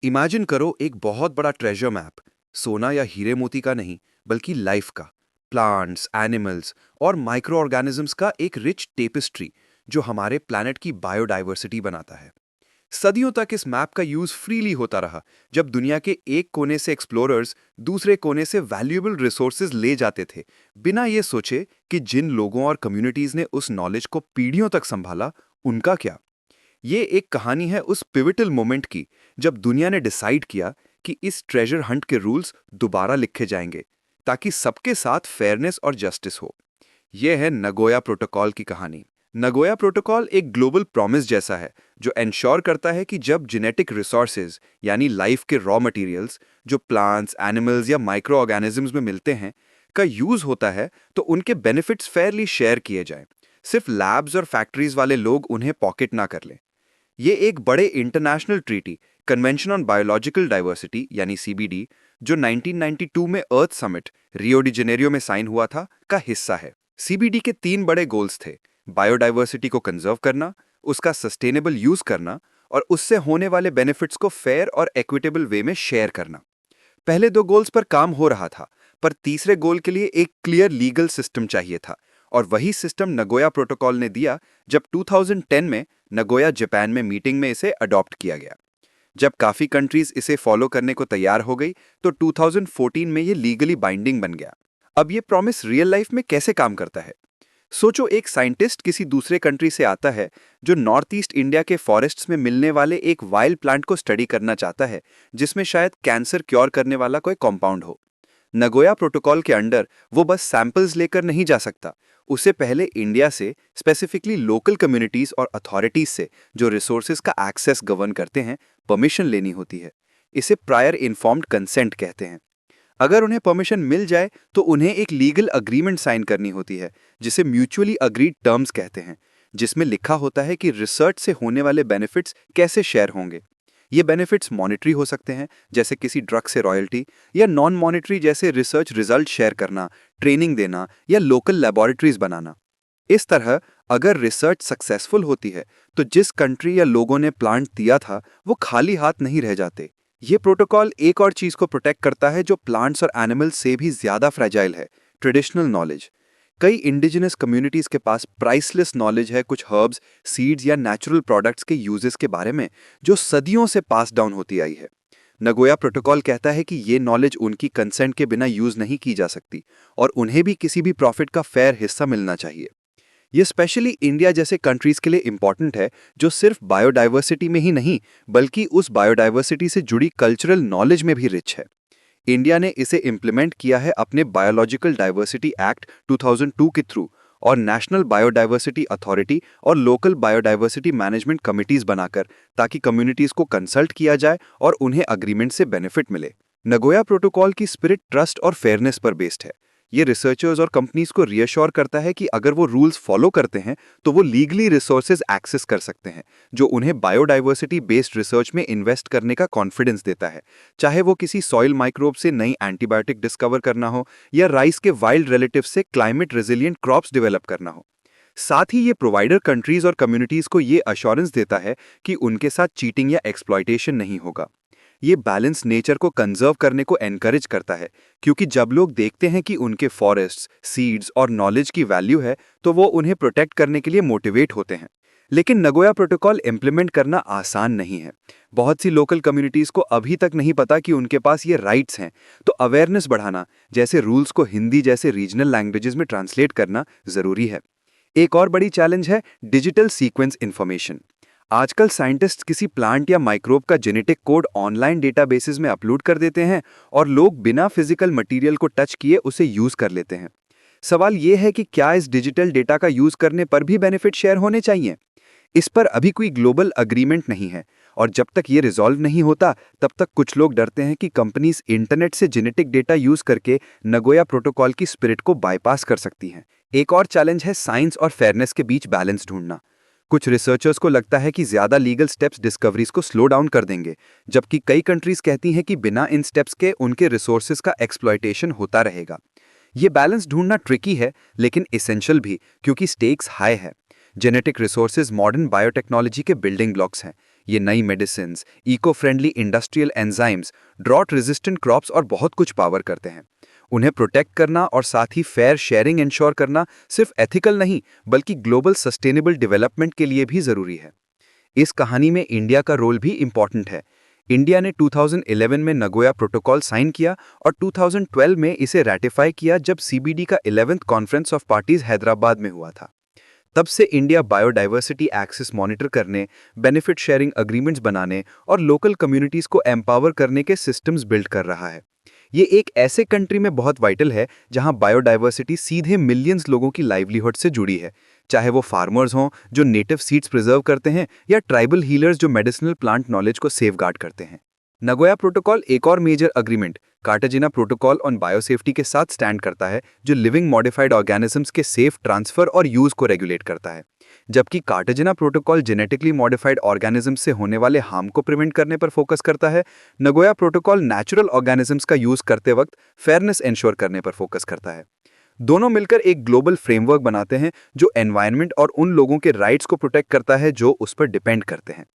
Imagine करो एक बहुत बड़ा ट्रेजर मैप, सोना या हीरे मोती का नहीं, बल्कि लाइफ का, प्लांट्स, एनिमल्स और माइक्रो ऑर्गेनिजम्स का एक रिच टेपेस्ट्री जो हमारे प्लैनेट की बायोडाइवर्सिटी बनाता है। सदियों तक इस मैप का यूज फ्रीली होता रहा, जब दुनिया के एक कोने से एक्सप्लोरर्स दूसरे कोने से वैल्यूएबल रिसोर्सेज ले जाते थे, बिना ये सोचे कि जिन लोगों और कम्युनिटीज ने उस नॉलेज को पीढ़ियों तक संभाला, उनका क्या। ये एक कहानी है उस पिविटल मोमेंट की, जब दुनिया ने डिसाइड किया कि इस ट्रेजर हंट के रूल्स दोबारा लिखे जाएंगे, ताकि सबके साथ फेयरनेस और जस्टिस हो। यह है नगोया प्रोटोकॉल की कहानी। नगोया प्रोटोकॉल एक ग्लोबल प्रॉमिस जैसा है, जो एंश्योर करता है कि जब जेनेटिक रिसोर्सेज यानी लाइफ के रॉ मटेरियल्स, जो प्लांट्स, एनिमल्स या माइक्रो ऑर्गेनिजम्स में मिलते हैं, का यूज होता है, तो उनके बेनिफिट्स फेयरली शेयर किए जाएं। सिर्फ लैब्स और फैक्ट्रीज वाले लोग उन्हें पॉकेट ना कर लें। ये एक बड़े international treaty, convention on biological diversity यानी सीबीडी, जो 1992 में अर्थ समिट रियो डी जेनेरियो में साइन हुआ था, का हिस्सा है। सीबीडी के 3 बड़े गोल्स थे: बायोडाइवर्सिटी को कंजर्व करना, उसका सस्टेनेबल यूज करना और उससे होने वाले बेनिफिट्स को फेयर और इक्विटेबल वे में शेयर करना। पहले 2 गोल्स पर काम हो रहा था, पर तीसरे गोल के लिए एक क्लियर लीगल सिस्टम चाहिए था, और वही सिस्टम नगोया प्रोटोकॉल ने दिया, जब 2010 में नगोया जापान में मीटिंग में इसे अडॉप्ट किया गया। जब काफी कंट्रीज इसे फॉलो करने को तैयार हो गई, तो 2014 में ये लीगली बाइंडिंग बन गया। अब ये प्रॉमिस रियल लाइफ में कैसे काम करता है? सोचो, एक साइंटिस्ट किसी दूसरे कंट्री से आता है, जो नॉर्थ ईस्ट इंडिया के फॉरेस्ट्स में मिलने वाले एक वाइल्ड प्लांट को स्टडी करना चाहता है, जिसमें शायद कैंसर क्योर करने वाला कोई कंपाउंड हो। नगोया प्रोटोकॉल के अंडर वो बस सैंपल्स लेकर नहीं जा सकता। उसे पहले इंडिया से, स्पेसिफिकली लोकल कम्युनिटीज और अथॉरिटीज से, जो रिसोर्सेज का एक्सेस गवर्न करते हैं, परमिशन लेनी होती है। इसे प्रायर इन्फॉर्म्ड कंसेंट कहते हैं। अगर उन्हें परमिशन मिल जाए, तो उन्हें एक लीगल अग्रीमेंट साइन करनी होती है, जिसे म्यूचुअली अग्रीड टर्म्स कहते हैं, जिसमें लिखा होता है कि रिसर्च से होने वाले बेनिफिट्स कैसे शेयर होंगे। ये बेनिफिट्स मॉनेटरी हो सकते हैं, जैसे किसी ड्रग से रॉयल्टी, या नॉन मॉनेटरी, जैसे रिसर्च रिजल्ट शेयर करना, ट्रेनिंग देना या लोकल लेबोरेटरीज बनाना। इस तरह अगर रिसर्च सक्सेसफुल होती है, तो जिस कंट्री या लोगों ने प्लांट दिया था, वो खाली हाथ नहीं रह जाते। ये प्रोटोकॉल एक और चीज को प्रोटेक्ट करता है, जो प्लांट्स और एनिमल्स से भी ज्यादा फ्रेजाइल है: ट्रेडिशनल नॉलेज। कई इंडिजिनस कम्युनिटीज के पास प्राइसलेस नॉलेज है, कुछ हर्ब्स, सीड्स या नेचुरल प्रोडक्ट्स के यूजेस के बारे में, जो सदियों से पास डाउन होती आई है। नगोया प्रोटोकॉल कहता है कि ये नॉलेज उनकी कंसेंट के बिना यूज नहीं की जा सकती, और उन्हें भी किसी भी प्रॉफिट का फेयर हिस्सा मिलना चाहिए। ये स्पेशली इंडिया जैसे कंट्रीज के लिए इंपॉर्टेंट है, जो सिर्फ बायोडाइवर्सिटी में ही नहीं, बल्कि उस बायोडाइवर्सिटी से जुड़ी कल्चरल नॉलेज में भी रिच है। इंडिया ने इसे इम्प्लीमेंट किया है अपने बायोलॉजिकल डाइवर्सिटी एक्ट 2002 के थ्रू, और नेशनल बायोडाइवर्सिटी अथॉरिटी और लोकल बायोडाइवर्सिटी मैनेजमेंट कमिटीज बनाकर, ताकि कम्युनिटीज को कंसल्ट किया जाए और उन्हें अग्रीमेंट से बेनिफिट मिले। नगोया प्रोटोकॉल की स्पिरिट ट्रस्ट और फेयरनेस पर बेस्ड है। ये रिसर्चर्स और कंपनीज को रियश्योर करता है कि अगर वो रूल्स फॉलो करते हैं, तो वो लीगली रिसोर्सेज एक्सेस कर सकते हैं, जो उन्हें बायोडाइवर्सिटी बेस्ड रिसर्च में इन्वेस्ट करने का कॉन्फिडेंस देता है। चाहे वो किसी सॉइल माइक्रोब से नई एंटीबायोटिक डिस्कवर करना हो, या राइस के वाइल्ड रिलेटिव से क्लाइमेट रेजिलिएंट क्रॉप्स डेवलप करना हो। साथ ही ये प्रोवाइडर कंट्रीज और कम्युनिटीज को ये अश्योरेंस देता है कि उनके साथ चीटिंग या एक्सप्लॉयटेशन नहीं होगा। ये बैलेंस नेचर को कंजर्व करने को एनकरेज करता है, क्योंकि जब लोग देखते हैं कि उनके फॉरेस्ट्स, सीड्स और नॉलेज की वैल्यू है, तो वो उन्हें प्रोटेक्ट करने के लिए मोटिवेट होते हैं। लेकिन नगोया प्रोटोकॉल इम्प्लीमेंट करना आसान नहीं है। बहुत सी लोकल कम्युनिटीज को अभी तक नहीं पता कि उनके पास ये राइट्स हैं, तो अवेयरनेस बढ़ाना, जैसे रूल्स को हिंदी जैसे रीजनल लैंग्वेजेस में ट्रांसलेट करना जरूरी है। एक और बड़ी चैलेंज है डिजिटल सीक्वेंस इंफॉर्मेशन। आजकल साइंटिस्ट किसी प्लांट या माइक्रोब का जेनेटिक कोड ऑनलाइन डेटाबेसेस में अपलोड कर देते हैं, और लोग बिना फिजिकल मटेरियल को टच किए उसे यूज कर लेते हैं। सवाल यह है कि क्या इस डिजिटल डेटा का यूज करने पर भी बेनिफिट शेयर होने चाहिए? इस पर अभी कोई ग्लोबल अग्रीमेंट नहीं है, और जब तक ये रिजॉल्व नहीं होता, तब तक कुछ लोग डरते हैं कि कंपनीज इंटरनेट से जेनेटिक डेटा यूज करके नगोया प्रोटोकॉल की स्पिरिट को बाईपास कर सकती हैं। एक और चैलेंज है साइंस और फेयरनेस के बीच बैलेंस ढूंढना। कुछ रिसर्चर्स को लगता है कि ज्यादा लीगल स्टेप्स डिस्कवरीज को स्लो डाउन कर देंगे, जबकि कई कंट्रीज कहती हैं कि बिना इन स्टेप्स के उनके रिसोर्सेज का एक्सप्लॉयटेशन होता रहेगा। ये बैलेंस ढूंढना ट्रिकी है, लेकिन एसेंशियल भी, क्योंकि स्टेक्स हाई है। जेनेटिक रिसोर्सेज मॉडर्न बायोटेक्नोलॉजी के बिल्डिंग ब्लॉक्स हैं। ये नई medicines, eco friendly industrial enzymes, drought resistant crops और बहुत कुछ पावर करते हैं। उन्हें प्रोटेक्ट करना और साथ ही फेयर शेयरिंग इंश्योर करना सिर्फ एथिकल नहीं बल्कि ग्लोबल सस्टेनेबल डेवलपमेंट के लिए भी ज़रूरी है। इस कहानी में इंडिया का रोल भी इम्पॉर्टेंट है। इंडिया ने 2011 में नगोया प्रोटोकॉल साइन किया और 2012 में इसे रैटिफाई किया जब सीबीडी का 11th conference of parties Hyderabad में हुआ था। तब से इंडिया बायोडाइवर्सिटी एक्सेस मॉनिटर करने, बेनिफिट शेयरिंग अग्रीमेंट्स बनाने और लोकल कम्युनिटीज़ को एम्पावर करने के सिस्टम्स बिल्ड कर रहा है। ये एक ऐसे कंट्री में बहुत वाइटल है जहां बायोडाइवर्सिटी सीधे मिलियंस लोगों की लाइवलीहुड से जुड़ी है, चाहे वो फार्मर्स हों जो नेटिव सीड्स प्रिजर्व करते हैं या ट्राइबल हीलर्स जो मेडिसिनल प्लांट नॉलेज को सेफगार्ड करते हैं। नगोया प्रोटोकॉल एक और major agreement Cartagena protocol on biosafety के साथ स्टैंड करता है, जो लिविंग मॉडिफाइड ऑर्गेनिजम्स के सेफ ट्रांसफर और यूज को रेगुलेट करता है। जबकि Cartagena protocol genetically modified organisms से होने वाले हार्म को प्रिवेंट करने पर फोकस करता है, नगोया प्रोटोकॉल नेचुरल ऑर्गेनिजम्स का यूज करते वक्त फेयरनेस इंश्योर करने पर फोकस करता है। दोनों मिलकर एक ग्लोबल फ्रेमवर्क बनाते हैं जो एनवायरनमेंट और उन लोगों के राइट्स को प्रोटेक्ट करता है जो उस पर डिपेंड करते हैं।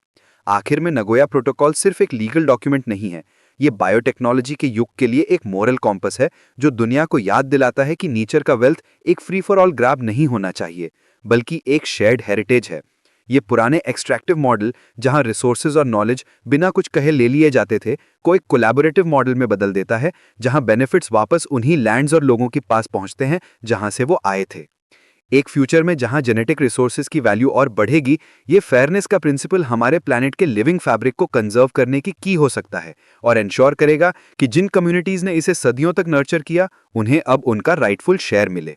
आखिर में नगोया प्रोटोकॉल सिर्फ एक लीगल डॉक्यूमेंट नहीं है, ये बायोटेक्नोलॉजी के युग के लिए एक मोरल कॉम्पस है जो दुनिया को याद दिलाता है कि नेचर का वेल्थ एक फ्री फॉर ऑल ग्रैब नहीं होना चाहिए, बल्कि एक शेयर्ड हेरिटेज है। ये पुराने एक्सट्रैक्टिव मॉडल जहां रिसोर्सेज और नॉलेज बिना कुछ कहे ले लिए जाते थे, को एक कोलैबोरेटिव मॉडल में बदल देता है जहां बेनिफिट्स वापस उन्हीं लैंड्स और लोगों के पास पहुंचते हैं जहां से वो आए थे। एक फ्यूचर में जहां जेनेटिक रिसोर्सेज की वैल्यू और बढ़ेगी, ये फेयरनेस का प्रिंसिपल हमारे प्लैनेट के लिविंग फैब्रिक को कंजर्व करने की हो सकता है और इंश्योर करेगा कि जिन कम्युनिटीज ने इसे सदियों तक नर्चर किया, उन्हें अब उनका राइटफुल शेयर मिले।